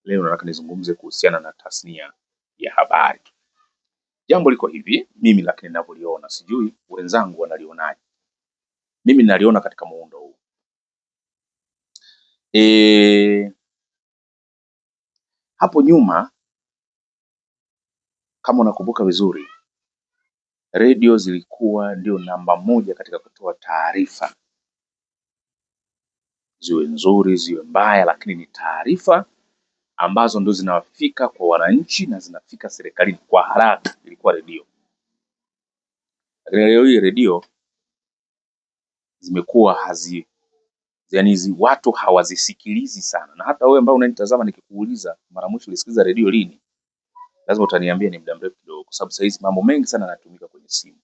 Leo nataka nizungumze kuhusiana na tasnia ya habari. Jambo liko hivi, mimi lakini ninavyoliona, sijui wenzangu wanalionaje. Mimi naliona katika muundo huu. Hapo nyuma kama unakumbuka vizuri, redio zilikuwa ndio namba moja katika kutoa taarifa, ziwe nzuri ziwe mbaya, lakini ni taarifa ambazo ndio zinafika kwa wananchi na zinafika serikalini kwa haraka. Ilikuwa redio. Leo hii redio zimekuwa watu hawazisikilizi sana, na hata wewe ambao unanitazama nikikuuliza mara mwisho ulisikiliza redio lini, lazima utaniambia ni muda mrefu kidogo, kwa sababu sasa hizi mambo mengi sana yanatumika kwenye simu.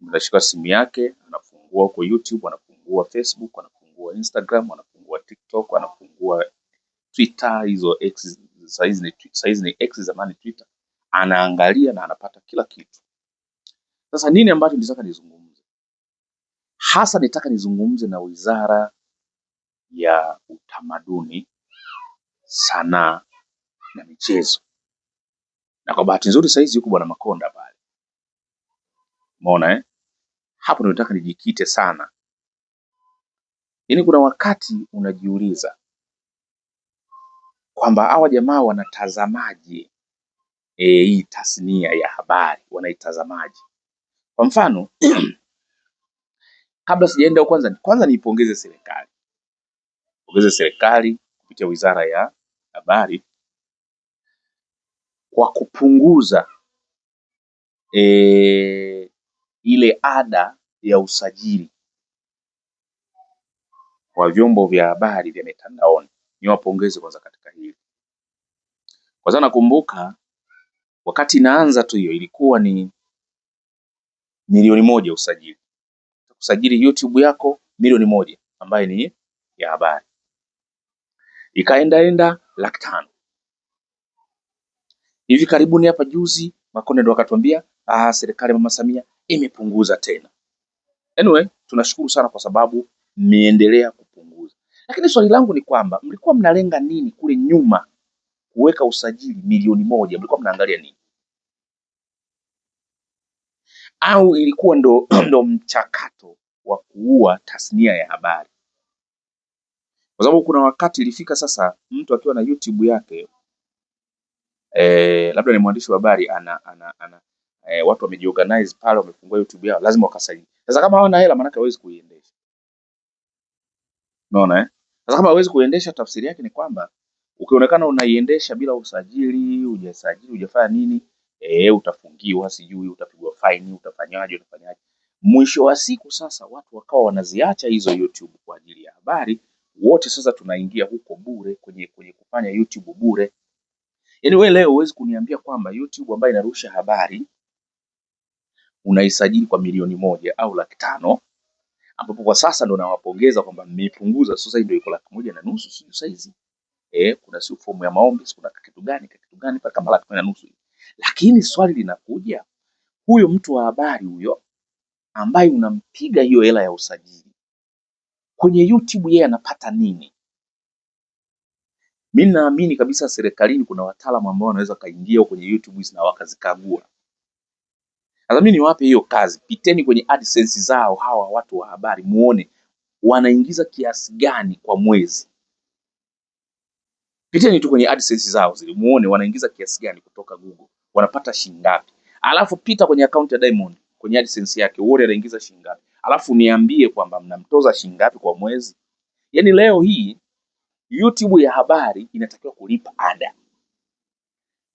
Unashika simu yake, anafungua huko YouTube, anafungua Facebook, anafungua Instagram, anafungua TikTok, anafungua Twitter, hizo X saizi ni X, zamani Twitter, anaangalia na anapata kila kitu. Sasa nini ambacho nitaka nizungumze? Hasa nitaka nizungumze na Wizara ya Utamaduni, Sanaa na Michezo. Na kwa bahati nzuri saizi yuko Bwana Makonda pale. Umeona Hapo ndio nataka nijikite sana. Yaani kuna wakati unajiuliza kwamba hawa jamaa wanatazamaje hii tasnia ya habari, wanaitazamaje? Kwa mfano kabla sijaenda kwanza niipongeze serikali. Pongeze serikali kupitia Wizara ya Habari kwa kupunguza ile ada ya usajili wa vyombo vya habari vya mitandaoni. Niwapongeze kwanza katika hili. Kwa sababu nakumbuka wakati inaanza tu hiyo ilikuwa ni milioni moja usajili. Usajili YouTube yako milioni moja ambayo ni ya habari. Ikaenda 500,000. Hivi karibuni hapa juzi Makonde ndo akatuambia serikali Mama Samia imepunguza tena. Anyway, tunashukuru sana kwa sababu mmeendelea kupunguza. Lakini swali langu ni kwamba mlikuwa mnalenga nini kule nyuma kuweka usajili milioni moja? Mlikuwa mnaangalia nini? Au ilikuwa ndo mchakato wa kuua tasnia ya habari? Kwa sababu kuna wakati ilifika sasa mtu akiwa na YouTube yake labda ni mwandishi wa habari watu wamejiorganize pale, wamefungua YouTube yao, lazima wakasajili. Sasa kama hawana hela, maana hawezi kuiendesha. Unaona Sasa kama hawezi kuiendesha, tafsiri yake ni kwamba ukionekana unaiendesha bila usajili, hujasajili, hujafanya nini, utafungiwa, sijui utapigwa faini, utafanyaje. Mwisho wa siku sasa watu wakawa wanaziacha hizo YouTube kwa ajili ya habari. Wote sasa tunaingia huko bure kwenye kufanya YouTube bure. Yaani wewe leo huwezi kuniambia kwamba YouTube ambayo inarusha habari unaisajili kwa milioni moja au 500,000, ambapo kwa sasa ndo nawapongeza kwamba mmeipunguza. Sasa ndio iko 1.5 sio saizi. Kuna sio fomu ya maombi, kuna kitu gani mpaka kama 1.5. Lakini swali linakuja, huyo mtu wa habari huyo ambaye unampiga hiyo hela ya usajili kwenye YouTube, yeye anapata nini? Mimi naamini kabisa serikalini kuna wataalamu ambao wanaweza kaingia kwenye YouTube na wakazikagua. Sasa mimi niwape hiyo kazi, piteni kwenye AdSense zao hawa watu wa habari, muone wanaingiza kiasi gani kwa mwezi. Piteni tu kwenye AdSense zao zile, muone wanaingiza kiasi gani kutoka Google, wanapata shilingi ngapi. Alafu pita kwenye account ya Diamond kwenye AdSense yake, uone anaingiza shilingi ngapi. Alafu niambie kwamba mnamtoza shilingi ngapi kwa mwezi. Yaani leo hii YouTube ya habari inatakiwa kulipa ada.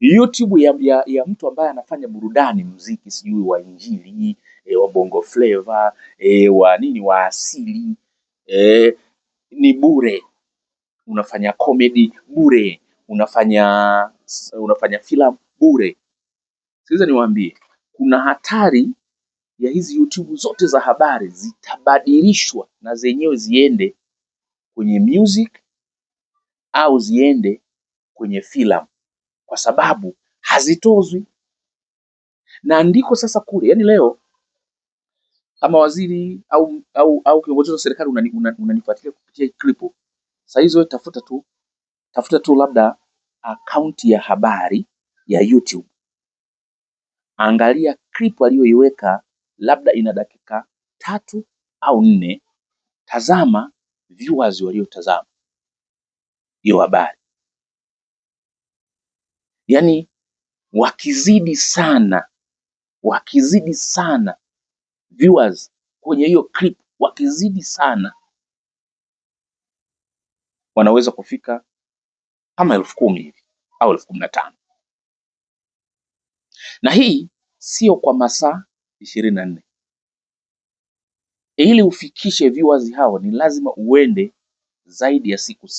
YouTube ya mtu ambaye anafanya burudani, muziki, sijui wa injili, wa bongo flavor, wa nini, wa asili, ni bure. Unafanya comedy bure, unafanya filamu bure. Sasa niwaambie, kuna hatari ya hizi YouTube zote za habari zitabadilishwa na zenyewe ziende kwenye music au ziende kwenye filamu, kwa sababu hazitozwi. Na ndiko sasa kule, yani leo kama waziri au kiongozi wa serikali unanifuatilia kupitia clip, sasa hizo tafuta tu tafuta tu labda akaunti ya habari ya YouTube, angalia clip aliyoiweka, labda ina dakika 3 au 4, tazama viewers waliotazama hiyo habari. Yaani wakizidi sana viewers kwenye hiyo clip, wakizidi sana, wanaweza kufika kama 10,000 hivi au 15,000. Na hii sio kwa masaa 24. Ili ufikishe viewers hao ni lazima uende zaidi ya siku 7.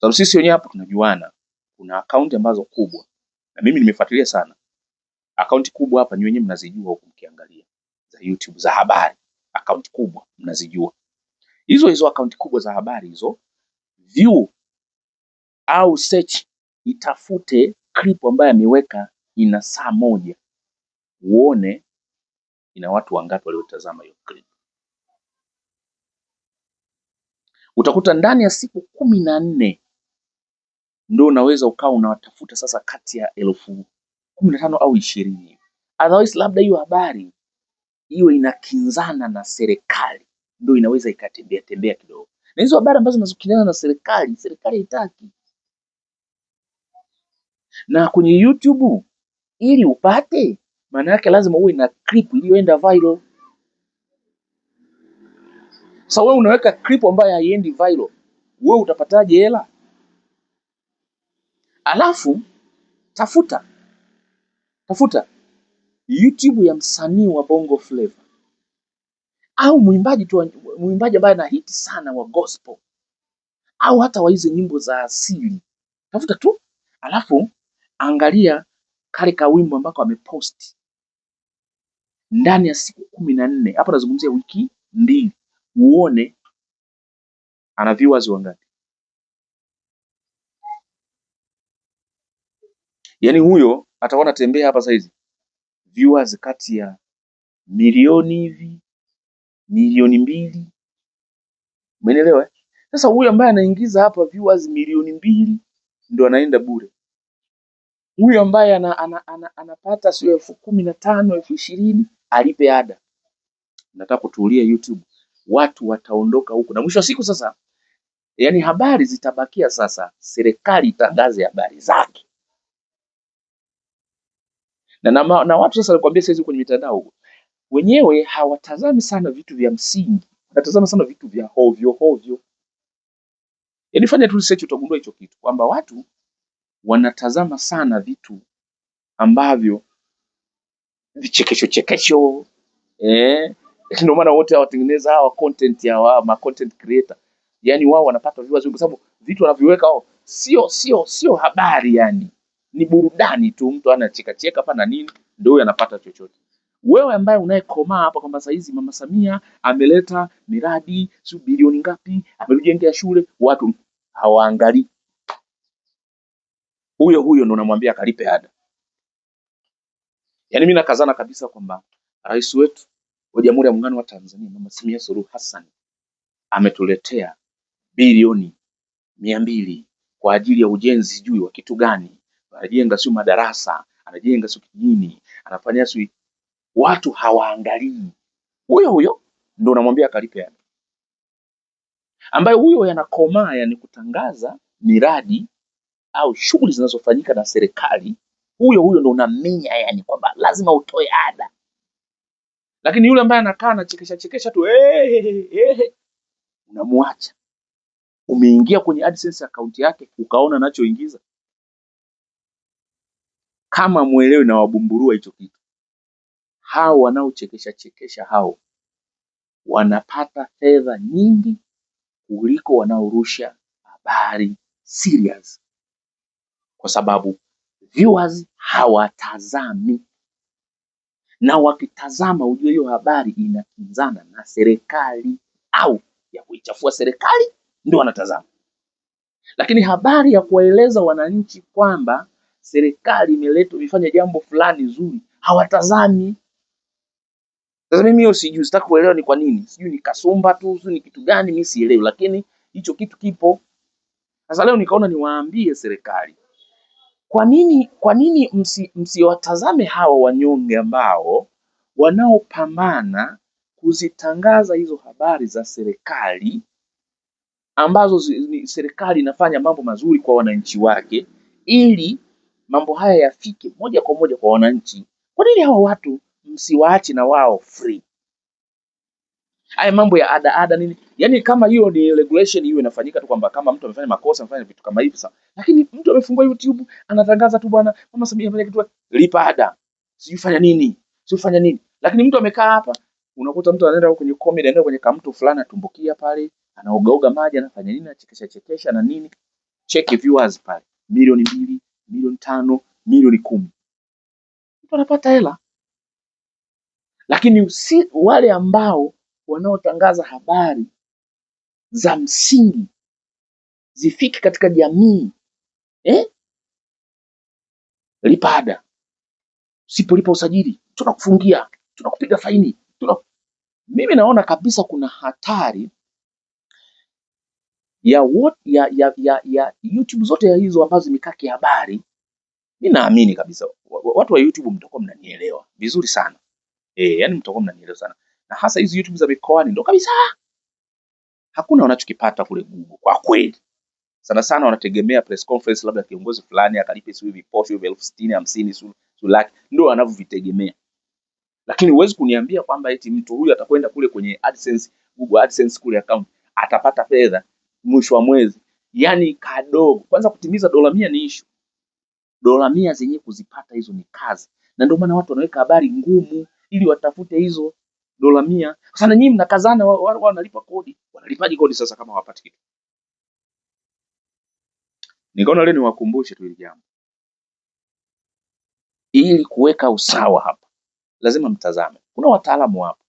Sababu sisi wenyewe hapa tunajuana, kuna akaunti ambazo kubwa, na mimi nimefuatilia sana akaunti kubwa hapa, ni wenyewe mnazijua huko mkiangalia za YouTube za habari, akaunti kubwa mnazijua hizo akaunti kubwa za habari hizo. View au search, itafute clip ambayo ameweka ina saa 1, uone ina watu wangapi waliotazama hiyo clip. Utakuta ndani ya siku 14 ndio unaweza ukawa unawatafuta sasa kati ya 15,000 au 20. Otherwise labda hiyo habari hiyo inakinzana na serikali, ndio inaweza ikatembea tembea kidogo. Na hizo habari ambazo zinazokinzana na serikali haitaki. Na kwenye YouTube ili upate, maana yake lazima uwe na clip iliyoenda viral. Sasa wewe unaweka clip ambayo haiendi viral, wewe utapataje hela? Alafu tafuta YouTube ya msanii wa Bongo Flava au mwimbaji ambaye ana hiti sana wa gospel au hata wa hizo nyimbo za asili. Tafuta tu, alafu angalia kale ka wimbo ambako amepost ndani ya siku 14. Hapo nazungumzia wiki 2, uone ana viewers wangapi. Yaani huyo atakuwa anatembea hapa saizi viewers kati ya milioni hivi, milioni 2. Umeelewa? Sasa huyu ambaye anaingiza hapa viewers milioni 2 ndio anaenda bure. Huyu ambaye anapata sio 15,000, 20,000 alipe ada. Nataka kutulia YouTube, watu wataondoka huko, na mwisho wa siku sasa, yani habari zitabakia sasa, serikali itangaze habari zake. Na watu sasa nakwambia sasa kwenye mitandao huko, wenyewe hawatazami sana vitu vya msingi, wanatazama sana vitu vya hovyo. Yaani fanya tu research utagundua hicho kitu, kwamba watu wanatazama sana vitu ambavyo vichekesho. Ndio maana wote hawatengeneza hawa content ya ma content creator. Yaani wao wanapata viewers kwa sababu vitu wanaviweka wao sio habari, yani ni burudani tu, mtu anacheka hapa na nini, ndio huyo anapata chochote. Wewe ambaye unayekomaa hapa kwamba saa hizi Mama Samia ameleta miradi sio bilioni ngapi, amejengea shule, watu hawaangalii. Huyo ndo unamwambia kalipe ada. Yaani mimi nakazana kabisa kwamba rais wetu wa Jamhuri ya Muungano wa Tanzania Mama Samia Suluhu Hassan ametuletea bilioni 200 kwa ajili ya ujenzi sijui wa kitu gani, anajenga sio madarasa, anajenga sio kijini, anafanya sio, watu hawaangalii. Huyo ndio unamwambia akalipe ada, ambaye huyo yanakomaa yani kutangaza miradi au shughuli zinazofanyika na serikali. Huyo ndo unaminya yani kwamba lazima utoe ada. Lakini yule ambaye anakaa na chekesha tu unamwacha. Umeingia kwenye AdSense account yake ukaona anachoingiza. Kama muelewe na wabumburua hicho kitu. Hao wanaochekesha hao wanapata fedha nyingi kuliko wanaorusha habari serious, kwa sababu viewers hawatazami, na wakitazama ujue hiyo habari inakinzana na serikali au ya kuichafua serikali ndio wanatazama. Lakini habari ya kuwaeleza wananchi kwamba serikali imefanya jambo fulani zuri hawatazami. Sasa mimi hiyo sijui, sitaki kuelewa ni kwa nini. Sijui ni kasumba tu, sijui ni kitu gani, mimi sielewi, lakini hicho kitu kipo. Sasa leo nikaona niwaambie serikali, kwa nini msiwatazame hawa wanyonge ambao wanaopambana kuzitangaza hizo habari za serikali ambazo serikali inafanya mambo mazuri kwa wananchi wake, ili mambo haya yafike moja kwa moja kwa wananchi. Kwa nini hawa watu msiwaache na wao free? Haya mambo ya ada nini, yani kama hiyo ni regulation hiyo inafanyika tu, kwamba kama mtu amefanya makosa, amefanya vitu kama hivi sawa, lakini mtu amefungua YouTube anatangaza tu, bwana Mama Samia amefanya kitu, lipa ada, sijui fanya nini, sijui fanya nini. Lakini mtu amekaa hapa, unakuta mtu anaenda kwenye comedy, anaenda kwenye kamto fulani, atumbukia pale, anaogaoga maji, anafanya nini, anachekesha na nini, check viewers pale milioni 2, milioni 5, milioni 10, mtu anapata hela. Lakini si wale ambao wanaotangaza habari za msingi zifike katika jamii. Lipa ada, usipolipa usajili tunakufungia, tunakupiga faini, Mimi naona kabisa kuna hatari ya YouTube zote ya hizo ambazo zimekaa kihabari. Mimi naamini kabisa watu wa YouTube mtakuwa mnanielewa vizuri sana. Yani mtakuwa mnanielewa sana. Na hasa hizi YouTube za mikoani ndo kabisa hakuna wanachokipata kule Google kwa kweli. Sana sana wanategemea press conference, labda kiongozi fulani akalipe sio viposho vya 60,000 50,000 sio laki, ndio wanavyovitegemea. Lakini huwezi kuniambia kwamba eti mtu huyu atakwenda kule kwenye AdSense, Google AdSense kule account atapata fedha mwisho wa mwezi. Yani kadogo. Kwanza kutimiza $100 ni issue. $100 zenyewe kuzipata hizo ni kazi. Na ndio maana watu wanaweka habari ngumu ili watafute hizo $100. Sasa nyinyi mnakazana, wanalipa kodi. Wanalipaje kodi sasa kama hawapati kitu? Nikaona leo niwakumbushe tu hili jambo. Ili kuweka usawa hapa, lazima mtazame. Kuna wataalamu hapa.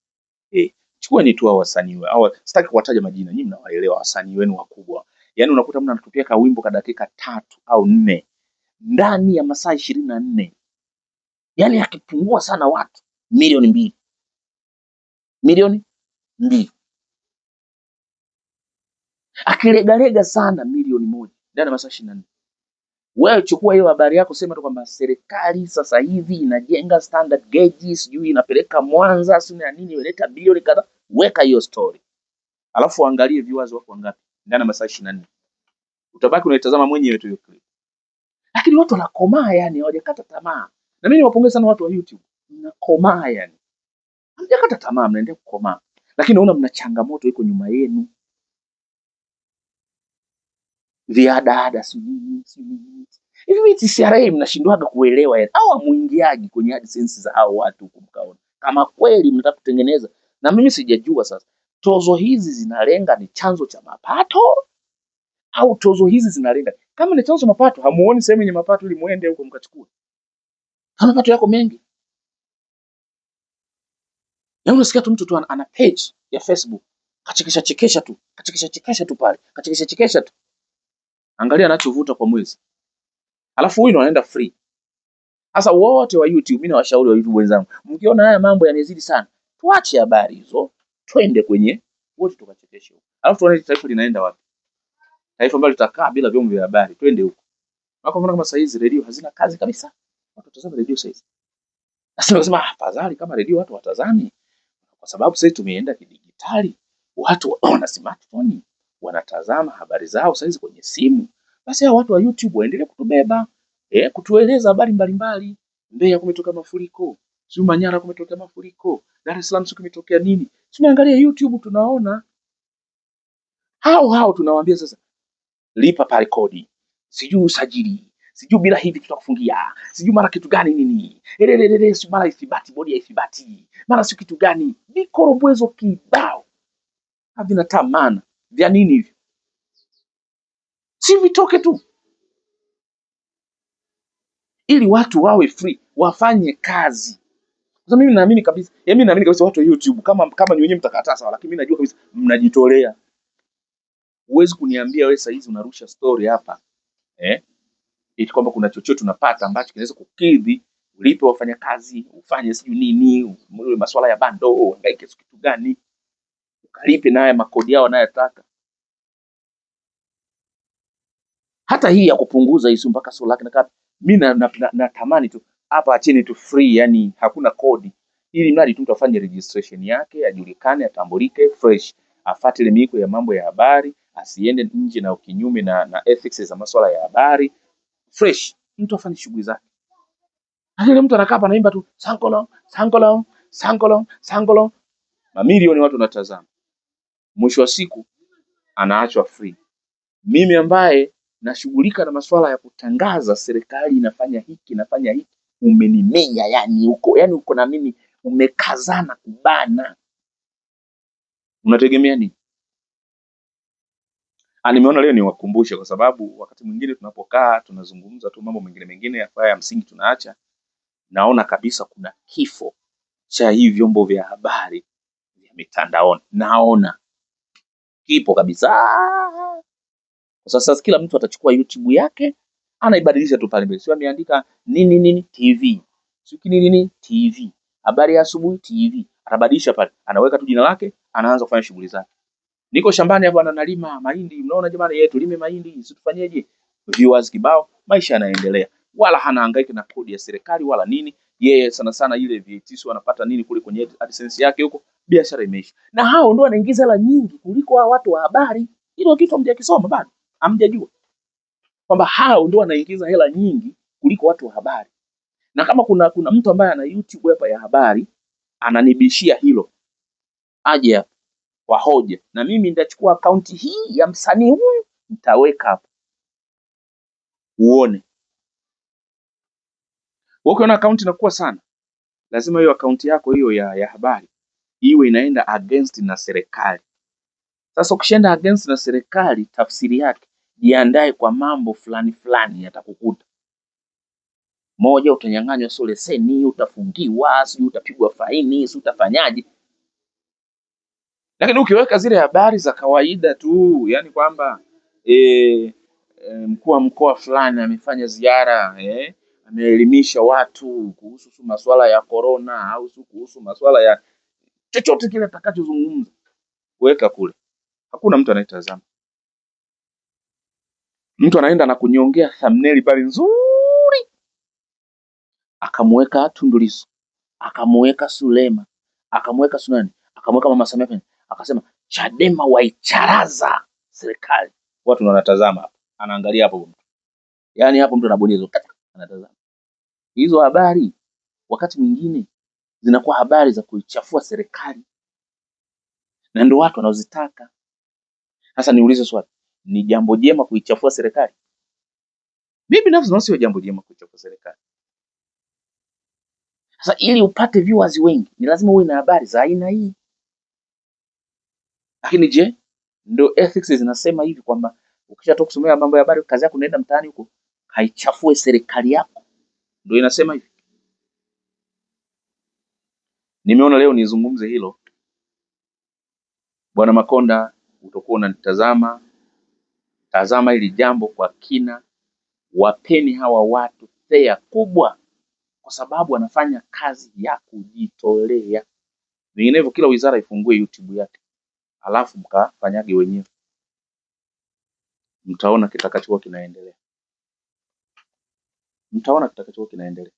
Chukueni tu wasanii au sitaki kuwataja majina, nyinyi mnawaelewa wasanii wenu wakubwa. Yaani unakuta mtu anatupia ka wimbo ka dakika 3 au 4 ndani ya masaa 24. Yaani akipungua sana watu milioni 2. Milioni 2. Akilegalega sana milioni 1 ndani ya masaa 24. Wewe chukua hiyo habari yako, sema tu kwamba serikali sasa hivi inajenga standard gauge, sijui inapeleka Mwanza, sio na nini, inaleta bilioni kadhaa. Weka hiyo story. Alafu angalie viewers wako wangapi ndani ya masaa 24. Utabaki unaitazama mwenyewe tu hiyo clip. Lakini watu wanakomaa, yani hawajakata tamaa. Na mimi niwapongeza sana watu wa YouTube. Mnakomaa yani. Hamjakata tamaa, mnaendelea kukomaa. Lakini naona mna changamoto iko nyuma yenu. Viada sijui. Hivi mimi TCRA mnashindwaga kuelewa yani. Au amuingiaji kwenye AdSense za hao watu huko mkaona. Kama kweli mnataka kutengeneza. Na mimi sijajua sasa. Tozo hizi zinalenga ni chanzo cha mapato au tozo hizi zinalenga? Kama ni chanzo cha mapato, hamuoni sehemu yenye mapato ili muende huko mkachukue? Kama mapato yako mengi. Na unasikia tu mtu tu ana page ya Facebook, kachekesha tu pale. Kachekesha tu. Angalia anachovuta kwa mwezi. Alafu huyu ndo anaenda free. Sasa wote wa YouTube, mimi nawashauri wa YouTube wenzangu, mkiona haya mambo yanazidi sana, tuache habari hizo, twende kwenye wote tukachekeshe huko. Alafu tuone taifa linaenda wapi. Taifa ambalo litakaa bila vyombo vya habari, twende huko. Wako kama saa hizi redio hazina kazi kabisa. Watu watazama redio saa hizi. Sasa nasema afadhali kama redio watu watazami, kwa sababu sasa tumeenda kidijitali. Watu wana smartphone, wanatazama habari zao sasa hizi kwenye simu. Basi hao watu wa YouTube waendelee kutubeba, kutueleza habari mbalimbali. Mbeya kumetokea mafuriko, sio Manyara kumetokea mafuriko, Dar es Salaam kumetokea nini? Tunaangalia YouTube tunaona. Hao tunawaambia sasa lipa pale kodi, sijui usajili, sijui bila hivi tutakufungia, sijui mara kitu gani nini, sijui mara ithibati, bodi ya ithibati, mara sio kitu gani, vikorobwezo kibao havina tamana vya nini hivi, si vitoke tu ili watu wawe free, wafanye kazi. Sasa mimi naamini kabisa, watu wa YouTube kama ni wenyewe mtakataa sawa, lakini mimi najua kabisa mnajitolea. Huwezi kuniambia wewe sasa hizi unarusha story hapa eti kwamba kuna chochote unapata ambacho kinaweza kukidhi ulipe wafanyakazi, ufanye sijui nini, masuala ya bando, uhangaike kitu gani, ukalipe naye makodi yao wanayotaka. Hata hii ya kupunguza hii mpaka sura lake na mimi natamani tu hapa acheni tu free, yani hakuna kodi, ili mradi tu mtu afanye registration yake, ajulikane, atambulike fresh, afuate miko ya mambo ya habari, asiende nje na kinyume na ethics za masuala ya habari fresh, mtu afanye shughuli zake. Lakini mtu anakaa hapa anaimba tu Sankolong, Sankolong, Sankolong, Sankolong, mamilioni watu wanatazama, mwisho wa siku anaachwa free. Mimi ambaye nashughulika na masuala ya kutangaza serikali inafanya hiki inafanya hiki, umenimenya yani uko na mimi, umekazana kubana, unategemea nini? Nimeona leo niwakumbushe, kwa sababu wakati mwingine tunapokaa tunazungumza tu mambo mengine ya msingi tunaacha. Naona kabisa kuna kifo cha hii vyombo vya habari vya mitandaoni, naona kipo kabisa. Sasa kila mtu atachukua YouTube yake anaibadilisha tu pale mbele, sio ameandika nini TV, sio nini TV, habari ya asubuhi TV, anabadilisha pale, anaweka tu jina lake, anaanza kufanya shughuli zake. Niko shambani hapo analima mahindi, unaona jamani, yetu tulime mahindi, sisi tufanyeje? Viewers kibao, maisha yanaendelea, wala hanahangaika na kodi ya serikali wala nini. Yeye sana ile VAT wanapata nini kule kwenye AdSense yake huko, biashara imeisha. Na hao ndio wanaingiza hela nyingi kuliko watu wa habari. Hilo kitu hamjakisoma bado, hamjajua kwamba hao ndio wanaingiza hela nyingi kuliko watu wa habari. Na kama kuna mtu ambaye ana YouTube hapa ya habari ananibishia hilo, aje hapa kwa hoja, na mimi nitachukua akaunti hii ya msanii huyu nitaweka hapa uone. Ukiona akaunti inakuwa sana, lazima hiyo akaunti yako hiyo ya habari iwe inaenda against na serikali. Sasa ukishaenda against na serikali, tafsiri yake jiandae kwa mambo fulani yatakukuta. Moja, utanyang'anywa sio leseni, utafungiwa, sio utapigwa faini, sio utafanyaje. Lakini ukiweka zile habari za kawaida tu, yani kwamba mkuu wa mkoa fulani amefanya ziara, ameelimisha watu kuhusu masuala ya corona au kuhusu masuala ya chochote kile atakachozungumza, weka kule, hakuna mtu anayetazama. Mtu anaenda na kunyongea thumbnail pale nzuri, akamweka Tundu Lissu, akamweka Sulema, akamweka Sunani, akamweka Mama Samia, akasema Chadema waicharaza serikali. Watu wanatazama hapo, anaangalia hapo mtu, yani hapo mtu anabonyeza anatazama. Hizo habari wakati mwingine zinakuwa habari za kuichafua serikali, na ndio watu wanaozitaka. Sasa niulize swali, ni jambo jema kuichafua serikali? Mimi binafsi sio jambo jema kuichafua serikali. Sasa ili upate viewers wengi ni lazima uwe na habari za aina hii. Lakini je, ndio ethics zinasema hivi kwamba ukishatoka kusomea mambo ya habari, kazi yako unaenda mtaani huko haichafue serikali yako? Ndio inasema hivi. Nimeona leo nizungumze hilo. Bwana Makonda, utakuwa unanitazama, tazama hili jambo kwa kina, wapeni hawa watu fea kubwa, kwa sababu wanafanya kazi ya kujitolea. Vinginevyo kila wizara ifungue YouTube yake, alafu mkafanyage wenyewe, mtaona kitakachokuwa kinaendelea. Mtaona kitakachokuwa kinaendelea.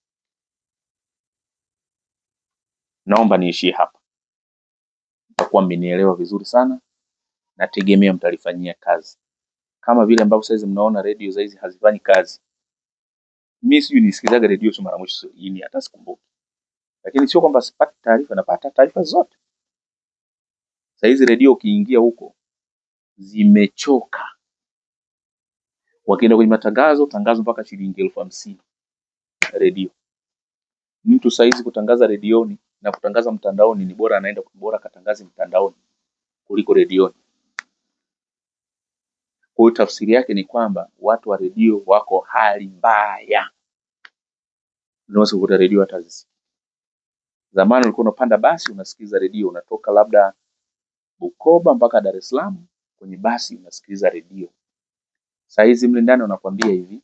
Naomba niishie hapa, mtakuwa mmenielewa vizuri sana, nategemea mtalifanyia kazi kama vile ambavyo sasa mnaona radio za hizi hazifanyi kazi. Mimi sijui nisikizaga radio mara mwisho lini, hata sikumbuki, lakini sio kwamba sipati taarifa, napata taarifa zote. Sasa hizi radio ukiingia huko zimechoka, wakienda kwenye matangazo, tangazo mpaka shilingi 50,000 radio. Mtu saizi kutangaza redioni na kutangaza mtandaoni ni bora, anaenda bora katangaza mtandaoni kuliko redioni. Kwa hiyo tafsiri yake ni kwamba watu wa redio wako hali mbaya. Unaweza kukuta redio hata zisi. Zamani ulikuwa unapanda basi unasikiza redio, unatoka labda Bukoba mpaka Dar es Salaam kwenye basi unasikiliza redio. Sasa hizi mle ndani wanakuambia hivi,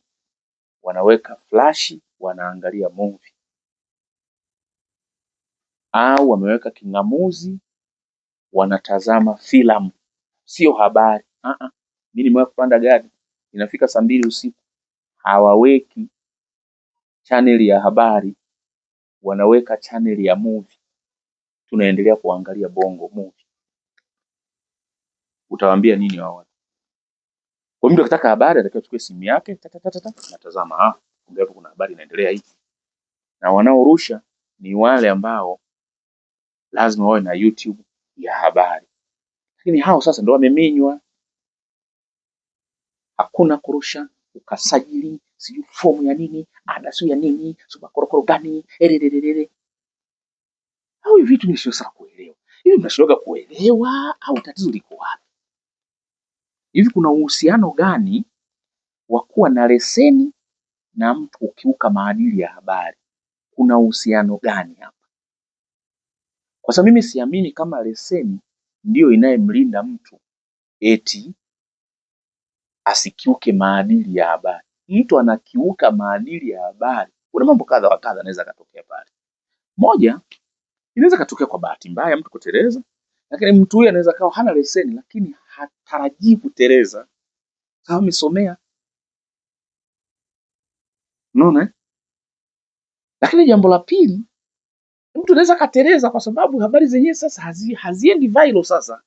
wanaweka flash wanaangalia movie, au wameweka kingamuzi wanatazama filamu, sio habari. Mimi nimewahi kupanda gari inafika saa 2 usiku hawaweki channel ya habari, wanaweka channel ya movie. Tunaendelea kuangalia bongo movie. Utawaambia nini hao watu? Kwa mtu akitaka habari atakiwa achukue simu yake natazama, kumbe hapo kuna habari inaendelea hii. Na wanaorusha ni wale ambao lazima wawe na YouTube ya habari. Lakini hao sasa ndio wameminywa. Hakuna kurusha ukasajili sijui fomu ya nini, ada sio ya nini, sio korokoro gani, au vitu mimi sio sana kuelewa. Hivi mnashoga kuelewa au tatizo liko wapi? Hivi kuna uhusiano gani wa kuwa na leseni na mtu ukiuka maadili ya habari? Kuna uhusiano gani hapa? Kwa sababu mimi siamini kama leseni ndio inayemlinda mtu eti asikiuke maadili ya habari. Mtu anakiuka maadili ya habari, kuna mambo kadha wa kadha anaweza katokea pale. Moja, inaweza katokea kwa bahati mbaya mtu kuteleza, lakini mtu huyu anaweza kawa hana leseni lakini hatarajii kuteleza. Sawa, amesomea. Unaona? Lakini jambo la pili, mtu anaweza kateleza kwa sababu habari zenyewe sasa haziendi viral. Sasa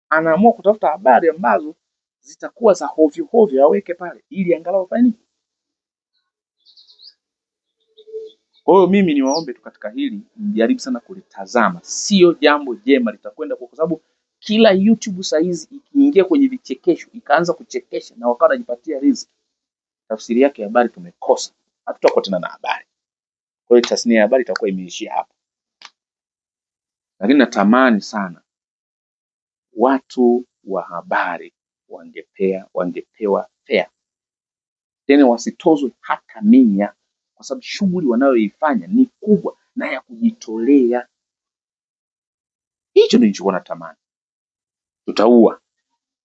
anaamua kutafuta habari ambazo zitakuwa za hovyo hovyo aweke pale ili angalau afanye nini. Kwa hiyo mimi niwaombe tu katika hili mjaribu sana kulitazama, sio jambo jema litakwenda, kwa sababu kila YouTube saizi ikiingia kwenye vichekesho ikaanza kuchekesha na wakawa wanajipatia riziki, tafsiri yake habari tumekosa, hatutakuwa tena na habari. Kwa hiyo tasnia ya habari itakuwa imeishia hapo. Lakini natamani sana watu wa habari wangepewa fair, tena wasitozwe hata mia, kwa sababu shughuli wanayoifanya ni kubwa na ya kujitolea. Hicho nilichokuwa natamani. Tutaua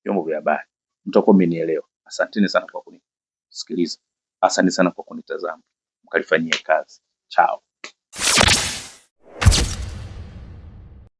vyombo vya habari, mtakuwa mmenielewa. Asanteni sana kwa kunisikiliza, asante sana kwa kunitazama, mkalifanyie kazi. Chao.